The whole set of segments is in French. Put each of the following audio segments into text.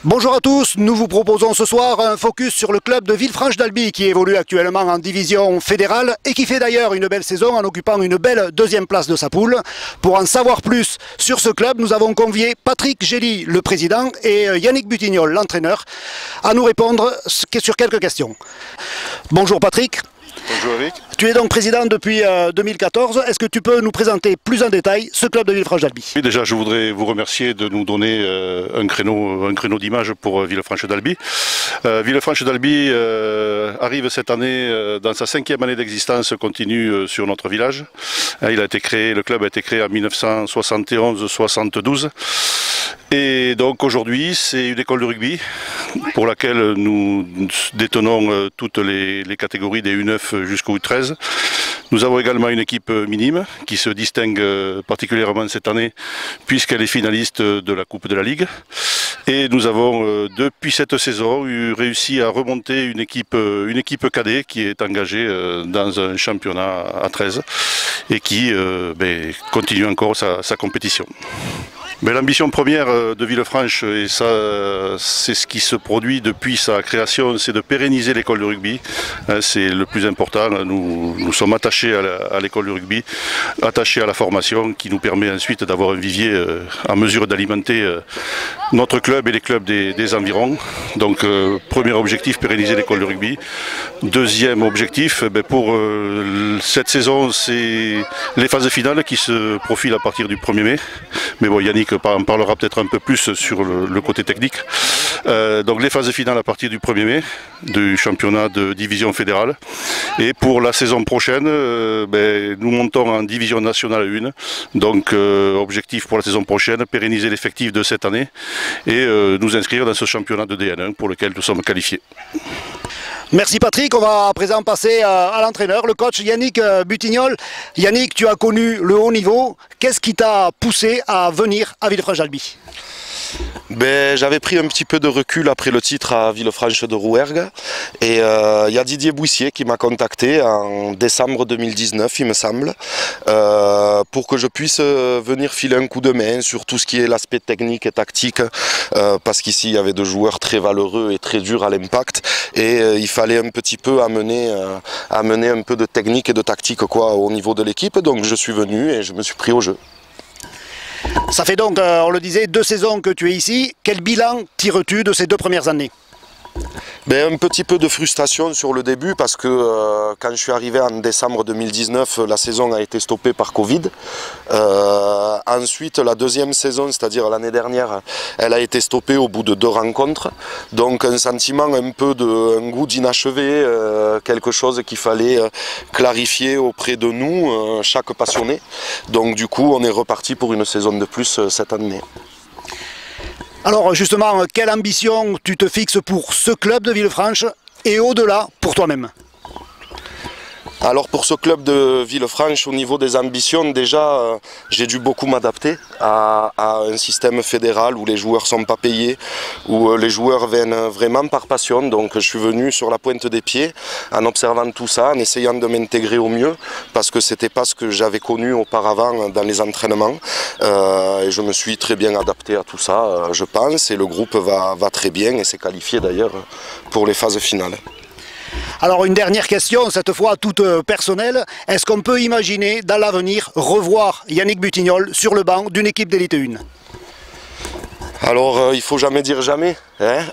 Bonjour à tous, nous vous proposons ce soir un focus sur le club de Villefranche-d'Albi qui évolue actuellement en division fédérale et qui fait d'ailleurs une belle saison en occupant une belle deuxième place de sa poule. Pour en savoir plus sur ce club, nous avons convié Patrick Gély, le président, et Yannick Butignol, l'entraîneur, à nous répondre sur quelques questions. Bonjour Patrick. Bonjour Eric. Tu es donc président depuis 2014. Est-ce que tu peux nous présenter plus en détail ce club de Villefranche-d'Albi? Oui, déjà, je voudrais vous remercier de nous donner un créneau d'image pour Villefranche-d'Albi. Villefranche-d'Albi arrive cette année dans sa 5e année d'existence continue sur notre village. Le club a été créé en 1971-72. Et donc aujourd'hui, c'est une école de rugby pour laquelle nous détenons toutes les catégories des U9 jusqu'au U13. Nous avons également une équipe minime qui se distingue particulièrement cette année puisqu'elle est finaliste de la Coupe de la Ligue. Et nous avons depuis cette saison réussi à remonter une équipe cadet qui est engagée dans un championnat à 13 et qui continue encore sa compétition. Mais l'ambition première de Villefranche, et ça c'est ce qui se produit depuis sa création, c'est de pérenniser l'école de rugby. C'est le plus important. Nous sommes attachés à l'école de rugby, attachés à la formation qui nous permet ensuite d'avoir un vivier en mesure d'alimenter notre club et les clubs des environs. Donc premier objectif, pérenniser l'école de rugby. Deuxième objectif, pour cette saison, c'est les phases finales qui se profilent à partir du 1er mai. Mais bon, Yannick en parlera peut-être un peu plus sur le côté technique. Donc les phases finales à partir du 1er mai du championnat de division fédérale. Et pour la saison prochaine, nous montons en division nationale 1. Donc objectif pour la saison prochaine, pérenniser l'effectif de cette année et nous inscrire dans ce championnat de DN1 pour lequel nous sommes qualifiés. Merci Patrick, on va à présent passer à l'entraîneur, le coach Yannick Butignol. Yannick, tu as connu le haut niveau, qu'est-ce qui t'a poussé à venir à Villefranche-d'Albi? J'avais pris un petit peu de recul après le titre à Villefranche de Rouergue et il y a Didier Bouissier qui m'a contacté en décembre 2019 il me semble pour que je puisse venir filer un coup de main sur tout ce qui est l'aspect technique et tactique parce qu'ici il y avait des joueurs très valeureux et très durs à l'impact et il fallait un petit peu amener un peu de technique et de tactique au niveau de l'équipe, donc je suis venu et je me suis pris au jeu. Ça fait donc, on le disait, 2 saisons que tu es ici. Quel bilan tires-tu de ces 2 premières années? Un petit peu de frustration sur le début parce que quand je suis arrivé en décembre 2019, la saison a été stoppée par Covid. Ensuite, la deuxième saison, c'est-à-dire l'année dernière, elle a été stoppée au bout de 2 rencontres. Donc un sentiment un goût d'inachevé, quelque chose qu'il fallait clarifier auprès de nous, chaque passionné. Donc du coup, on est reparti pour une saison de plus cette année. Alors justement, quelle ambition tu te fixes pour ce club de Villefranche et au-delà pour toi-même? Alors pour ce club de Villefranche, au niveau des ambitions, déjà j'ai dû beaucoup m'adapter à un système fédéral où les joueurs ne sont pas payés, où les joueurs viennent vraiment par passion. Donc je suis venu sur la pointe des pieds en observant tout ça, en essayant de m'intégrer au mieux, parce que ce n'était pas ce que j'avais connu auparavant dans les entraînements. Et je me suis très bien adapté à tout ça, je pense, et le groupe va très bien et s'est qualifié d'ailleurs pour les phases finales. Alors une dernière question, cette fois toute personnelle. Est-ce qu'on peut imaginer dans l'avenir revoir Yannick Butignol sur le banc d'une équipe d'élite 1? Alors il ne faut jamais dire jamais, hein.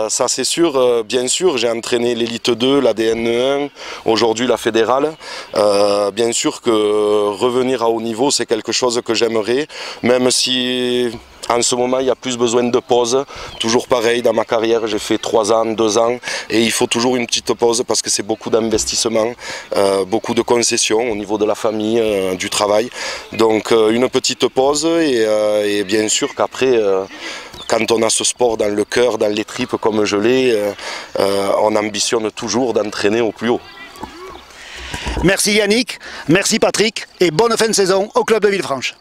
Ça c'est sûr, bien sûr j'ai entraîné l'élite 2, la DN1, aujourd'hui la fédérale. Bien sûr que revenir à haut niveau c'est quelque chose que j'aimerais, même si en ce moment il y a plus besoin de pause. Toujours pareil, dans ma carrière j'ai fait 3 ans, 2 ans et il faut toujours une petite pause parce que c'est beaucoup d'investissement, beaucoup de concessions au niveau de la famille, du travail. Donc une petite pause et bien sûr qu'après quand on a ce sport dans le cœur, dans les tripes comme je l'ai, on ambitionne toujours d'entraîner au plus haut. Merci Yannick, merci Patrick et bonne fin de saison au club de Villefranche.